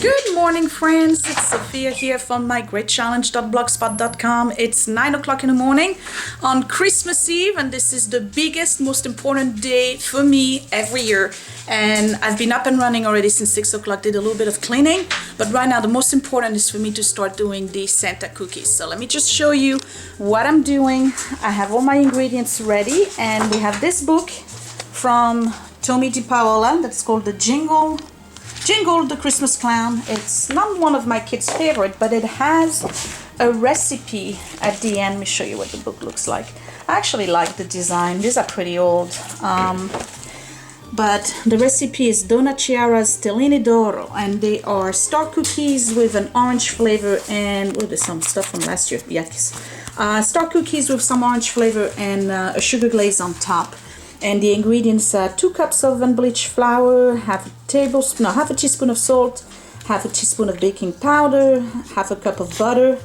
Good morning, friends. It's Sophia here from mygreatchallenge.blogspot.com. It's 9 o'clock in the morning on Christmas Eve, and this is the biggest, most important day for me every year. And I've been up and running already since 6 o'clock, did a little bit of cleaning, but right now the most important is for me to start doing the Santa cookies. So let me just show you what I'm doing. I have all my ingredients ready, and we have this book from Tommy DiPaola that's called the Jingle the Christmas Clown. It's not one of my kids' favorite, but it has a recipe at the end. Let me show you what the book looks like. I actually like the design. These are pretty old. But the recipe is Donaciara's Stellini d'Oro, and they are star cookies with an orange flavor and, oh, there's some stuff from last year, yikes. Star cookies with some orange flavor and a sugar glaze on top. And the ingredients are 2 cups of unbleached flour, half a teaspoon of salt, half a teaspoon of baking powder, half a cup of butter,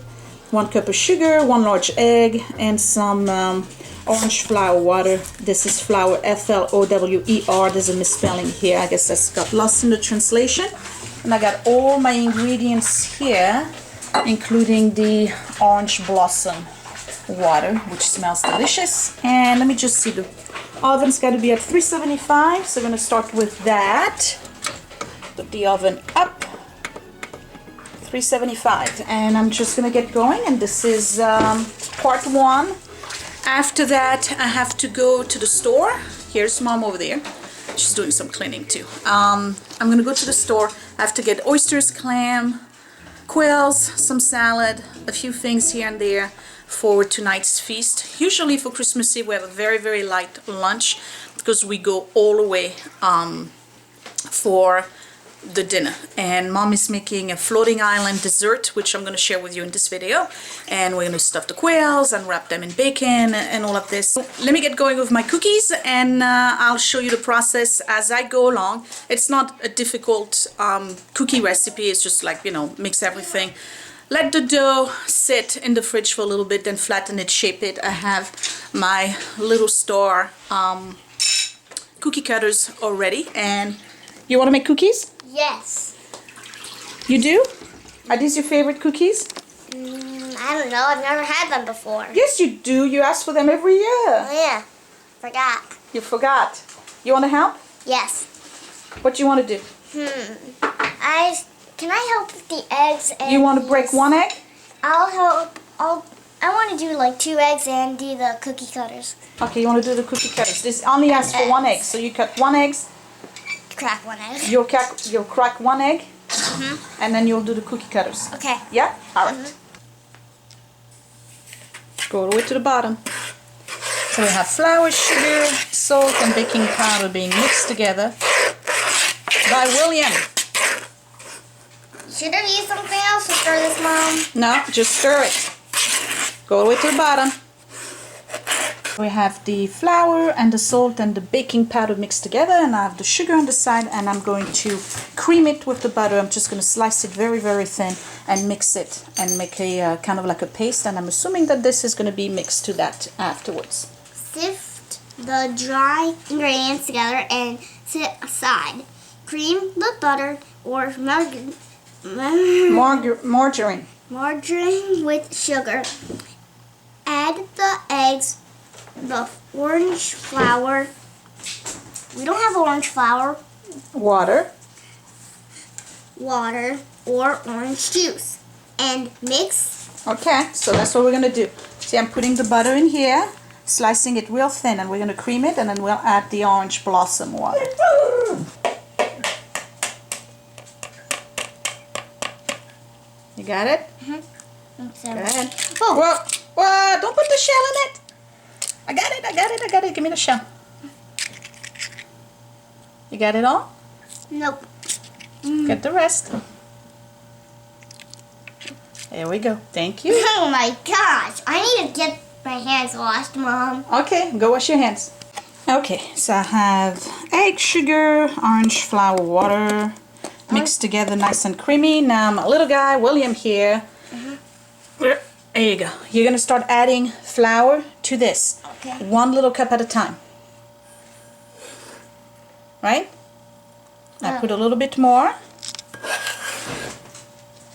1 cup of sugar, 1 large egg, and some orange flower water. This is flour, F-L-O-W-E-R. There's a misspelling here. I guess that's got lost in the translation. And I got all my ingredients here, including the orange blossom water, which smells delicious. And let me just see, the oven's got to be at 375, so we're going to start with that. Put the oven up, 375, and I'm just going to get going, and this is part 1. After that, I have to go to the store. Here's Mom over there. She's doing some cleaning too. I'm going to go to the store. I have to get oysters, clam, quails, some salad, a few things here and there for tonight's feast. Usually for Christmas Eve we have a very, very light lunch because we go all the way for the dinner. And Mom is making a floating island dessert, which I'm going to share with you in this video. And we're going to stuff the quails and wrap them in bacon and all of this. Let me get going with my cookies, and I'll show you the process as I go along. It's not a difficult cookie recipe. It's just like, you know, mix everything. Let the dough sit in the fridge for a little bit, then flatten it, shape it. I have my little star cookie cutters already. And you want to make cookies? Yes. You do? Are these your favorite cookies? I don't know. I've never had them before. Yes, you do. You ask for them every year. Oh, yeah. Forgot. You forgot. You want to help? Yes. What do you want to do? Can I help with the eggs? And you want to break 1 egg? I'll help. I want to do like 2 eggs and do the cookie cutters. Okay, you want to do the cookie cutters. This only asks for 1 egg, so you cut 1 egg. Crack 1 egg. You'll crack 1 egg, and then you'll do the cookie cutters. Okay. Yeah? Alright. Go all the way to the bottom. So we have flour, sugar, salt, and baking powder being mixed together by William. Should I use something else to stir this, Mom? No, just stir it. Go all the way to the bottom. We have the flour and the salt and the baking powder mixed together, and I have the sugar on the side, and I'm going to cream it with the butter. I'm just going to slice it very, very thin and mix it and make a kind of like a paste, and I'm assuming that this is going to be mixed to that afterwards. Sift the dry ingredients together and set aside. Cream the butter or margarine with sugar. Add the eggs, the orange flour. We don't have orange flour. Water or orange juice. And mix. Okay, so that's what we're going to do. See, I'm putting the butter in here, slicing it real thin, and we're going to cream it, and then we'll add the orange blossom water. You got it? Go ahead. Oh. Whoa, don't put the shell in it. I got it. Give me the shell. You got it all? Nope. Get the rest. There we go. Thank you. Oh my gosh. I need to get my hands washed, Mom. Okay, go wash your hands. Okay, so I have egg, sugar, orange flower, water, mixed together nice and creamy. Now my little guy, William here. There you go. You're going to start adding flour to this. Okay. 1 little cup at a time. Right? I put a little bit more.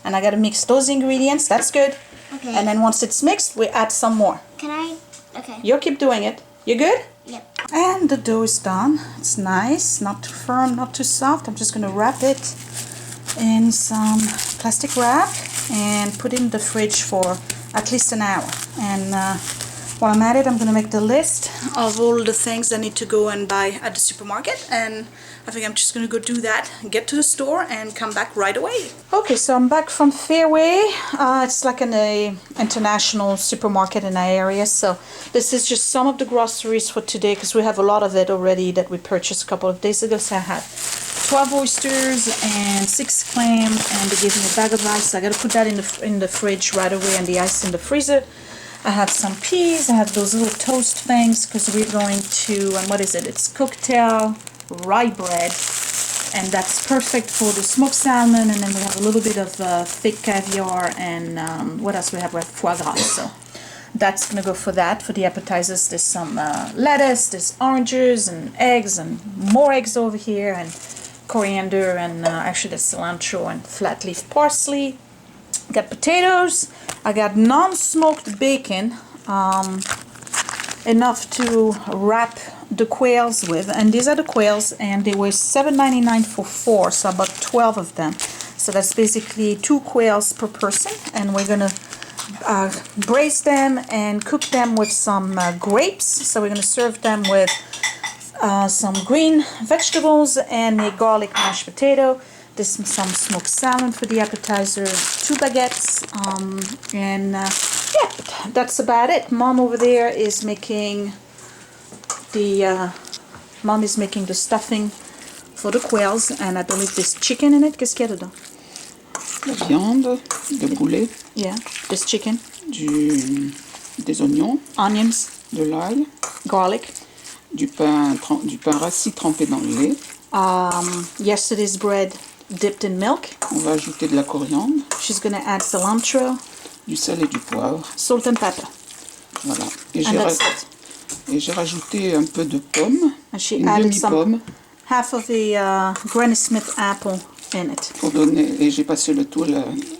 And I gotta mix those ingredients. That's good. Okay. And then once it's mixed, we add some more. Can I? Okay. You keep doing it. You good? Yep. And the dough is done. It's nice, not too firm, not too soft. I'm just gonna wrap it in some plastic wrap and put it in the fridge for at least an hour. And while I'm at it, I'm gonna make the list of all the things I need to go and buy at the supermarket, and I think I'm just gonna go do that, get to the store and come back right away. Okay, so I'm back from Fairway. It's like an international supermarket in our area, so this is just some of the groceries for today because we have a lot of it already that we purchased a couple of days ago. So I had 12 oysters and 6 clams, and they gave me a bag of ice. So I gotta put that in the fridge right away and the ice in the freezer. I have some peas, I have those little toast things because we're going to, and what is it? It's cocktail rye bread, and that's perfect for the smoked salmon. And then we have a little bit of thick caviar, and what else we have? We have foie gras, so that's gonna go for that. For the appetizers, there's some lettuce, there's oranges and eggs, and more eggs over here, and coriander, and actually there's cilantro and flat leaf parsley. Got potatoes. I got non-smoked bacon, enough to wrap the quails with, and these are the quails, and they were $7.99 for 4, so I bought 12 of them. So that's basically 2 quails per person, and we're gonna braise them and cook them with some grapes. So we're gonna serve them with some green vegetables and a garlic mashed potato. There's some smoked salmon for the appetizer, 2 baguettes, and yeah, that's about it. Mom over there is making the stuffing for the quails, and I believe there's chicken in it. Qu'est-ce qu'il y a dedans? La viande, le poulet. Yeah, there's chicken. Des oignons. Onions. De l'ail. Garlic. Du pain rassis trempé dans le lait. Yesterday's bread dipped in milk. On va ajouter de la coriandre. She's gonna add cilantro. Du sel et du poivre. Salt and pepper. Voilà. And j'ai rajouté un peu de pomme. And she une added some demi-pomme. half of the Granny Smith apple in it. Pour donner, et j'ai passé le tout à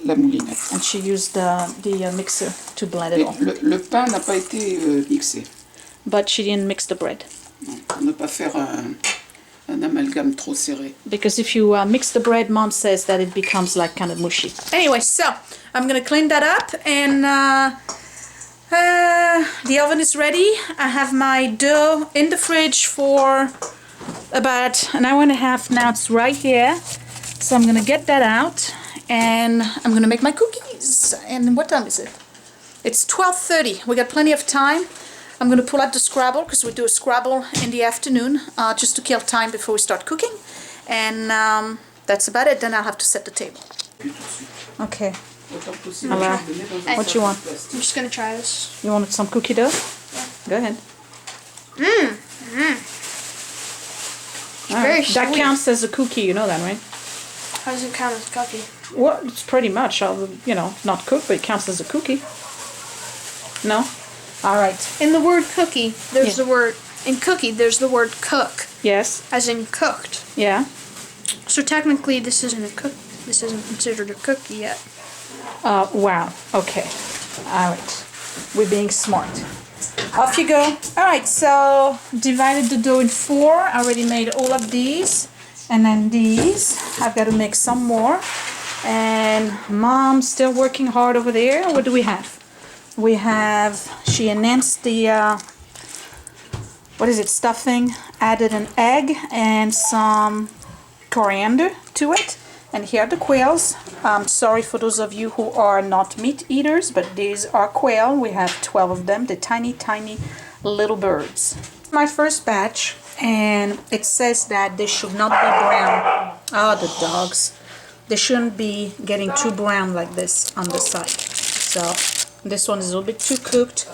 la moulinette. And she used the mixer to blend it Et all. le pain n'a pas été mixé. But she didn't mix the bread. Non, pour ne pas faire un amalgame trop serré. Because if you mix the bread, Mom says that it becomes like kind of mushy. Anyway, so I'm gonna clean that up, and the oven is ready. I have my dough in the fridge for about an hour and a half now. It's right here. So I'm gonna get that out, and I'm gonna make my cookies. And what time is it? It's 12:30. We got plenty of time. I'm gonna pull out the Scrabble because we do a Scrabble in the afternoon, just to kill time before we start cooking. And that's about it. Then I'll have to set the table. Okay. Alors, what you want? I'm just gonna try this. You want some cookie dough? Yeah. Go ahead. Very that sweet. counts as a cookie, you know that, right? How does it count as a cookie? Well, it's pretty much, you know, not cooked, but it counts as a cookie. No? All right. In the word cookie, there's Yeah. the word, in cookie, there's the word cook, Yes. as in cooked. Yeah. So technically, this isn't a cook. This isn't considered a cookie yet. Wow. Okay. All right. We're being smart. Off you go. All right. So divided the dough in 4. I already made all of these, and then these. I've got to make some more. And Mom's still working hard over there. What do we have? We have. She enhanced the. What is it? Stuffing. Added an egg and some coriander to it. And here are the quails. Sorry for those of you who are not meat eaters, but these are quail. We have 12 of them. They're tiny, tiny little birds. My first batch, and it says that they should not be brown. Oh, the dogs. They shouldn't be getting too brown like this on the side. So this one is a little bit too cooked,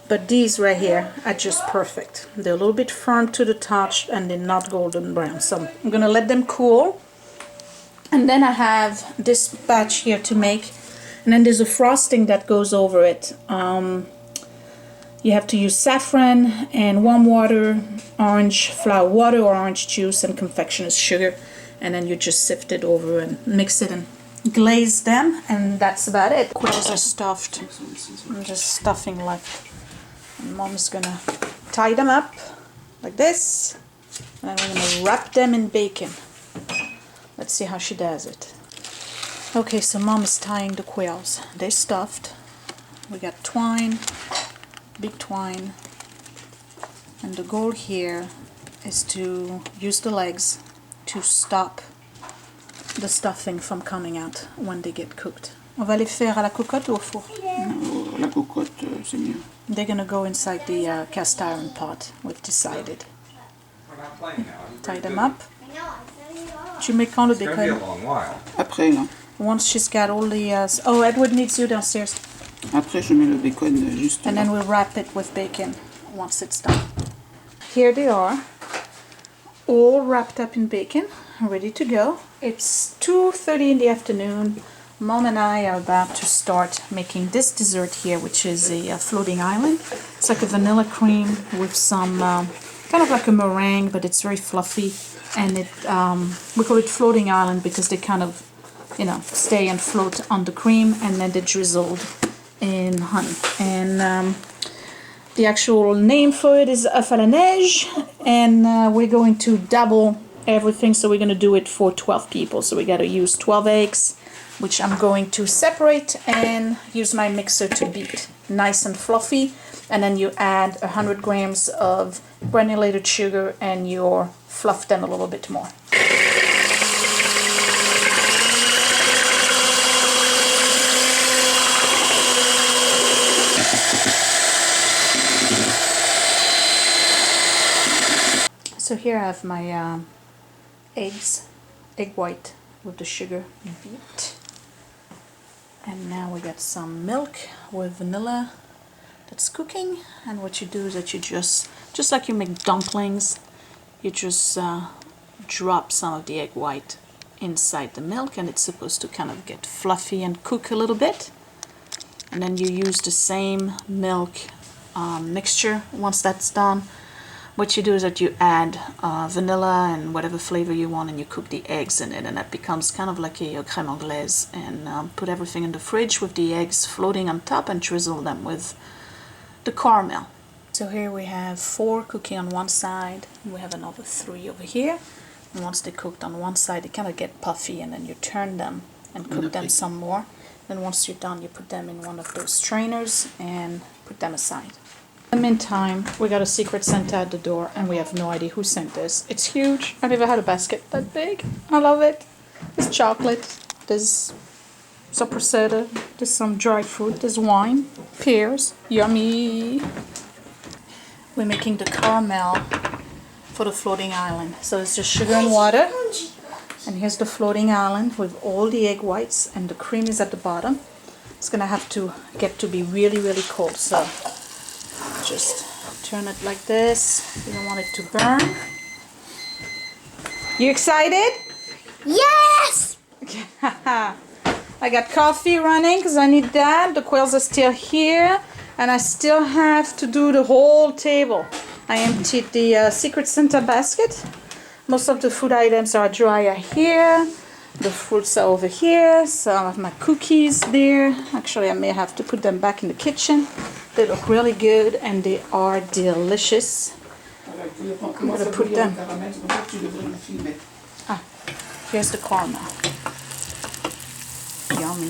but these right here are just perfect. They're a little bit firm to the touch, and they're not golden brown. So I'm gonna let them cool. And then I have this batch here to make, and then there's a frosting that goes over it. You have to use saffron and warm water, orange flower water or orange juice, and confectioner's sugar, and then you just sift it over and mix it and glaze them, and that's about it. Quails are stuffed. I'm just stuffing left. And Mom's gonna tie them up like this, and then we're gonna wrap them in bacon. Let's see how she does it. Okay, so Mom is tying the quails. They're stuffed. We got twine, big twine, and the goal here is to use the legs to stop the stuffing from coming out when they get cooked. On va les faire à la cocotte ou au four? La cocotte, c'est mieux. They're gonna go inside the cast iron pot, we've decided. Tie them up. Tu mets quand le It's going to be bacon? a long while. Après, là. Once she's got all the... oh, Edward needs you downstairs. Après, je mets le bacon juste And là. then we'll wrap it with bacon once it's done. Here they are, all wrapped up in bacon, ready to go. It's 2:30 in the afternoon. Mom and I are about to start making this dessert here, which is a floating island. It's like a vanilla cream with some kind of like a meringue, but it's very fluffy. And it we call it floating island because they kind of, you know, stay and float on the cream, and then they're drizzled in honey. And the actual name for it is œuf à la neige, and we're going to double everything, so we're going to do it for 12 people. So we got to use 12 eggs, which I'm going to separate and use my mixer to beat nice and fluffy. And then you add 100 grams of granulated sugar and you fluff them a little bit more. So here I have my eggs, egg white with the sugar beat. And now we got some milk with vanilla that's cooking. And what you do is that you just like you make dumplings, you just drop some of the egg white inside the milk, and it's supposed to kind of get fluffy and cook a little bit. And then you use the same milk mixture once that's done. What you do is that you add vanilla and whatever flavor you want, and you cook the eggs in it, and that becomes kind of like a crème anglaise. And put everything in the fridge with the eggs floating on top, and drizzle them with the caramel. So here we have 4 cooking on one side, and we have another 3 over here. And once they're cooked on one side, they kind of get puffy, and then you turn them and cook them some more. Then once you're done, you put them in one of those strainers and put them aside. In the meantime, we got a secret Santa at the door, and we have no idea who sent this. It's huge. I've never had a basket that big. I love it. There's chocolate, there's sopressata, there's some dried fruit, there's wine, pears, yummy. We're making the caramel for the floating island. So it's just sugar and water. And here's the floating island with all the egg whites, and the cream is at the bottom. It's gonna have to get to be really, really cold. So just turn it like this. You don't want it to burn. You excited? Yes! I got coffee running because I need that. The quails are still here, and I still have to do the whole table. I emptied the Secret Santa basket. Most of the food items are dry here. The fruits are over here. So I have my cookies there. Actually, I may have to put them back in the kitchen. They look really good, and they are delicious. I'm going to put them. Ah, here's the caramel. Yummy.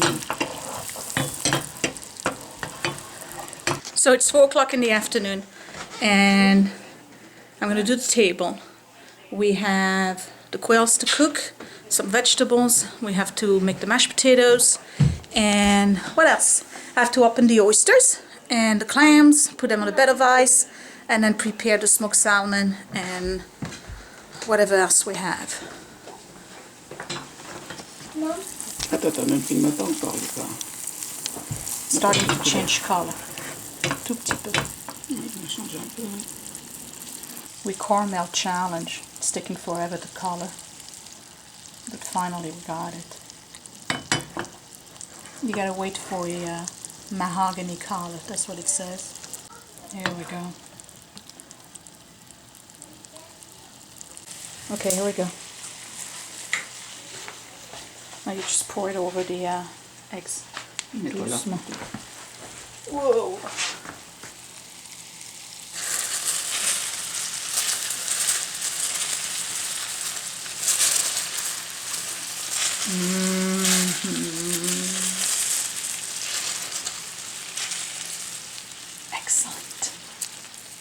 So it's 4 o'clock in the afternoon, and I'm going to do the table. We have the quails to cook, some vegetables. We have to make the mashed potatoes, and what else? I have to open the oysters and the clams, put them on a bed of ice, and then prepare the smoked salmon and whatever else we have. Attends, ne filme pas encore, Lucas. Starting to change color. Tout petit peu. Changer un peu. We caramel challenge. It's taking forever to color, but finally we got it. You gotta wait for a mahogany color. That's what it says. Here we go. Okay, here we go. Now you just pour it over the eggs. Mets-toi là. Doucement. Whoa! Excellent.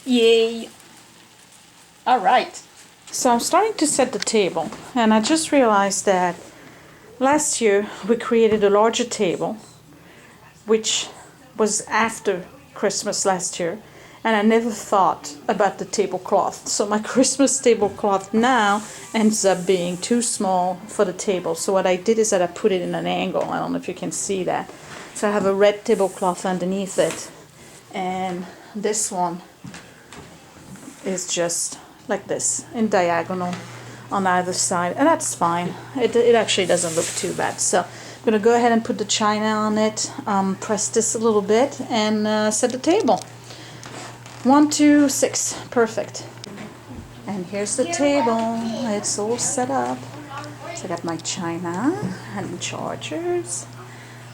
Yay! All right. So I'm starting to set the table, and I just realized that last year we created a larger table, which was after Christmas last year, and I never thought about the tablecloth. So my Christmas tablecloth now ends up being too small for the table. So what I did is that I put it in an angle. I don't know if you can see that. So I have a red tablecloth underneath it, and this one is just like this in diagonal on either side, and that's fine. It actually doesn't look too bad. So I'm gonna go ahead and put the china on it, press this a little bit, and set the table. 1, 2, 6, perfect. And here's the table. It's all set up. So I got my china and the chargers.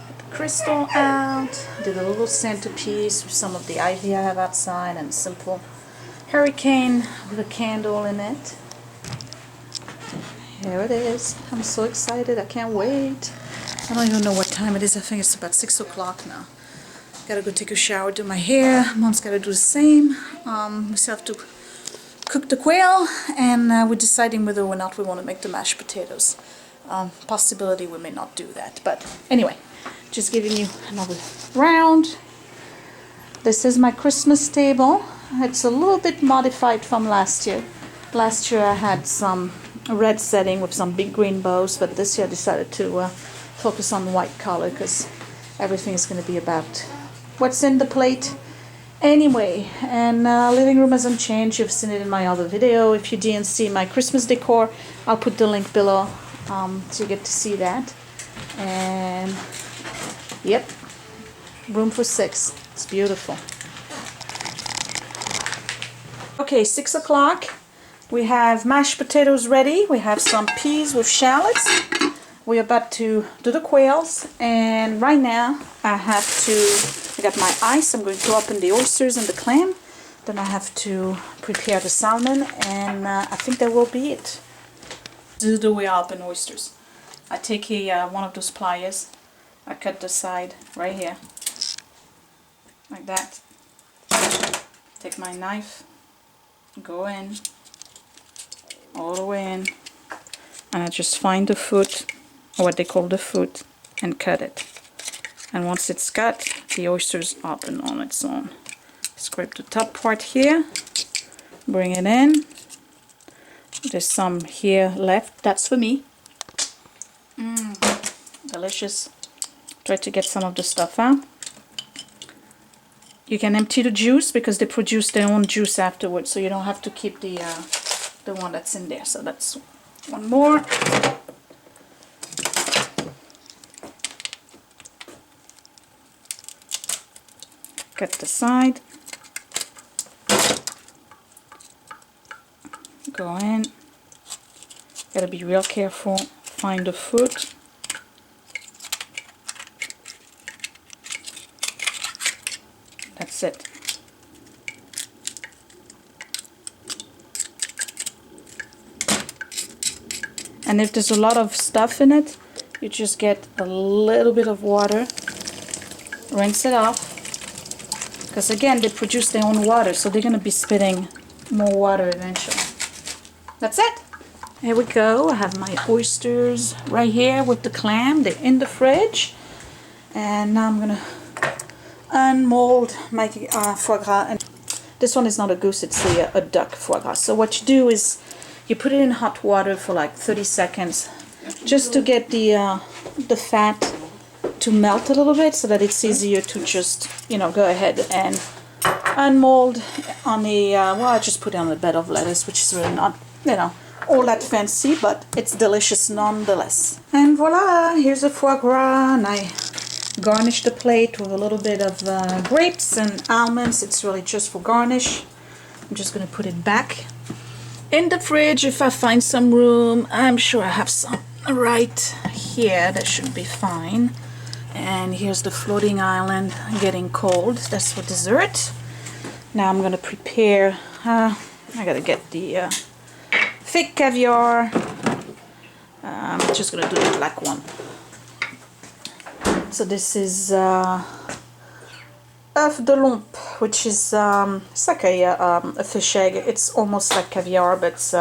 Got the crystal out. Did a little centerpiece with some of the ivy I have outside, and a simple hurricane with a candle in it. Here it is. I'm so excited. I can't wait. I don't even know what time it is. I think it's about 6 o'clock now. Gotta go take a shower, do my hair. Mom's gotta do the same. We still have to cook the quail, and we're deciding whether or not we want to make the mashed potatoes. Possibility we may not do that, but anyway, just giving you another round. This is my Christmas table. It's a little bit modified from last year. Last year I had some red setting with some big green bows, but this year I decided to focus on white color because everything is going to be about what's in the plate anyway. And living room hasn't changed. You've seen it in my other video. If you didn't see my Christmas decor, I'll put the link below so you get to see that. And yep, room for 6. It's beautiful. Okay, 6 o'clock. We have mashed potatoes ready. We have some peas with shallots. We're about to do the quails, and right now I got my ice. I'm going to open the oysters and the clam. Then I have to prepare the salmon, and I think that will be it. This is the way I open oysters. I take one of those pliers. I cut the side right here, like that. Take my knife, go in, all the way in, and I just find the foot, or what they call the foot, and cut it. And once it's cut, the oysters open on its own. Scrape the top part here, bring it in. There's some here left, that's for me. Delicious. Try to get some of the stuff out. You can empty the juice because they produce their own juice afterwards, so you don't have to keep the one that's in there. So that's one more. Cut the side. Go in. Gotta be real careful. Find the foot. That's it. And if there's a lot of stuff in it, you just get a little bit of water, rinse it off, because again they produce their own water, so they're going to be spitting more water eventually. That's it. Here we go. I have my oysters right here with the clam. They're in the fridge, and now I'm going to unmold my foie gras. And this one is not a goose, it's a duck foie gras. So what you do is you put it in hot water for like 30 seconds just to get the fat to melt a little bit, so that it's easier to just, you know, go ahead and unmold on a well, I just put it on a bed of lettuce, which is really not, you know, all that fancy, but it's delicious nonetheless. And voila, here's a foie gras, and I garnish the plate with a little bit of grapes and almonds. It's really just for garnish. I'm just going to put it back in the fridge if I find some room. I'm sure I have some right here. That should be fine. And here's the floating island getting cold. That's for dessert. Now I'm gonna prepare, I gotta get the thick caviar. I'm just gonna do the black one. So this is œuf de lump, which is it's like a fish egg. It's almost like caviar, but it's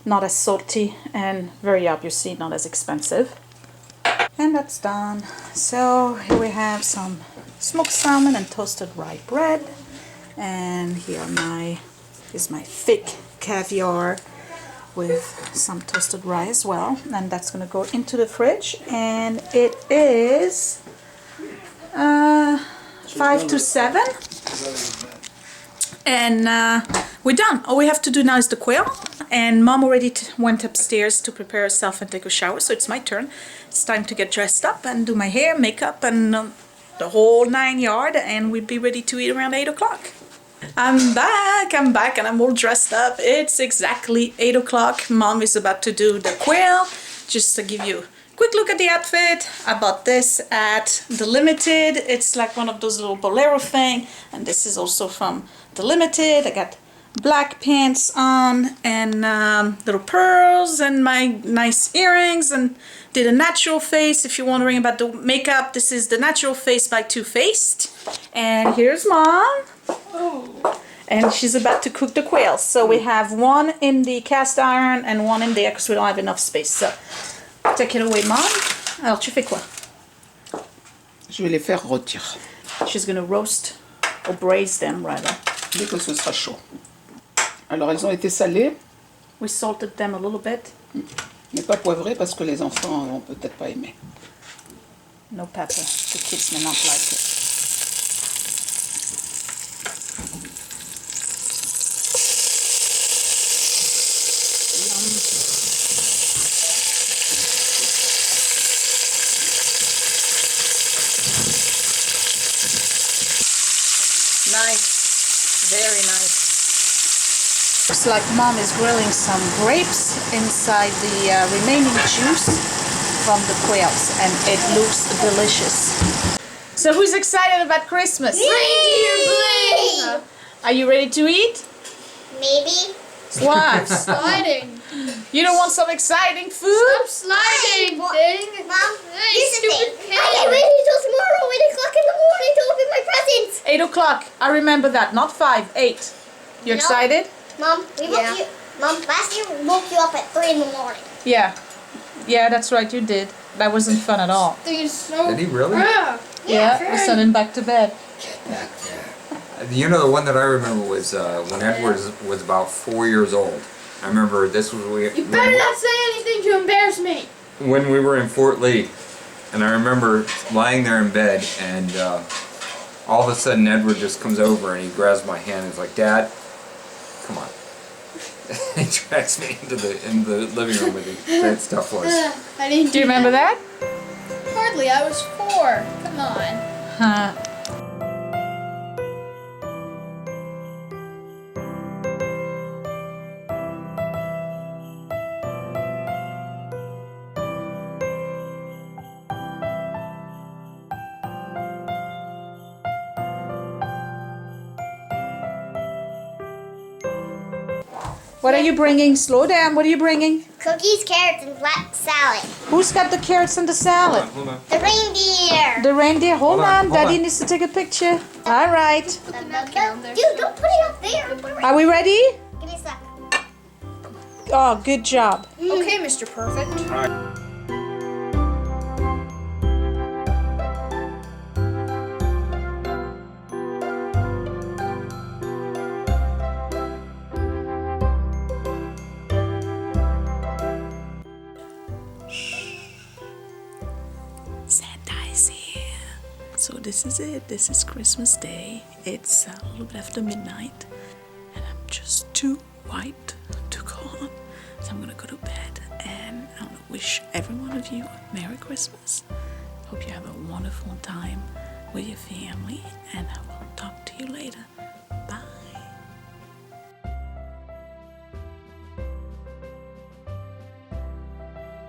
not as salty and very obviously not as expensive. And that's done. So here we have some smoked salmon and toasted rye bread. And here is my thick caviar with some toasted rye as well. And that's gonna go into the fridge. And it is 5 to 7. And we're done. All we have to do now is the quail. And Mom already went upstairs to prepare herself and take a shower, so it's my turn. It's time to get dressed up and do my hair, makeup, and the whole 9 yards, and we'll be ready to eat around 8 o'clock. I'm back, and I'm all dressed up. It's exactly 8 o'clock. Mom is about to do the quail. Just to give you a quick look at the outfit, I bought this at The Limited. It's like one of those little bolero thing, and this is also from The Limited. I got black pants on and little pearls and my nice earrings, and did a natural face. If you're wondering about the makeup, this is the Natural Face by Too Faced. And here's Mom. Oh. And she's about to cook the quails. So we have one in the cast iron and one in there because we don't have enough space. So take it away, Mom. Alors tu fais quoi? Je vais les faire rôtir. She's gonna roast or braise them rather. Dès que ce sera chaud. Alors elles ont été salées. We salted them a little bit. Mais pas poivrées parce que les enfants vont peut-être pas aimer. No pepper. The kids may not like it. Nice. Very nice. Looks like Mom is grilling some grapes inside the remaining juice from the quails, and it looks delicious. So who's excited about Christmas? Reindeer Blade! Are you ready to eat? Maybe. What? Sliding. You don't want some exciting food? Stop sliding, thing. Mom, Hey, here's the thing. stupid I kid. get ready till tomorrow 8 o'clock in the morning to open my presents. 8 o'clock. I remember that. Not 5, 8. You No. excited? Mom, we woke you. Mom, last year we woke you up at 3 in the morning. Yeah. Yeah, that's right. You did. That wasn't fun at all. Thing is so. Did he really? Yeah, we sent him back to bed. You know, the one that I remember was when Edward was about 4 years old. I remember this was You better not say anything to embarrass me. when we were in Fort Lee, and I remember lying there in bed, and all of a sudden Edward just comes over and he grabs my hand and he's like, "Dad, come on." He drags me into the living room with that stuff was. I didn't. Do you remember that? Hardly. I was 4. Come on. Huh. What are you bringing? Slow down. What are you bringing? Cookies, carrots, and black salad. Who's got the carrots and the salad? Hold on. The reindeer. The reindeer. Hold on. hold Daddy on. needs to take a picture. All right. Dude, don't put it up there. Put it right. Are we ready? Give me a sec. Oh, good job. Okay, Mr. Perfect. Santa is here. So this is it. This is Christmas Day. It's a little bit after midnight, and I'm just too white to go on. So I'm gonna go to bed, and I want to wish every one of you a Merry Christmas. Hope you have a wonderful time with your family, and I will talk to you later.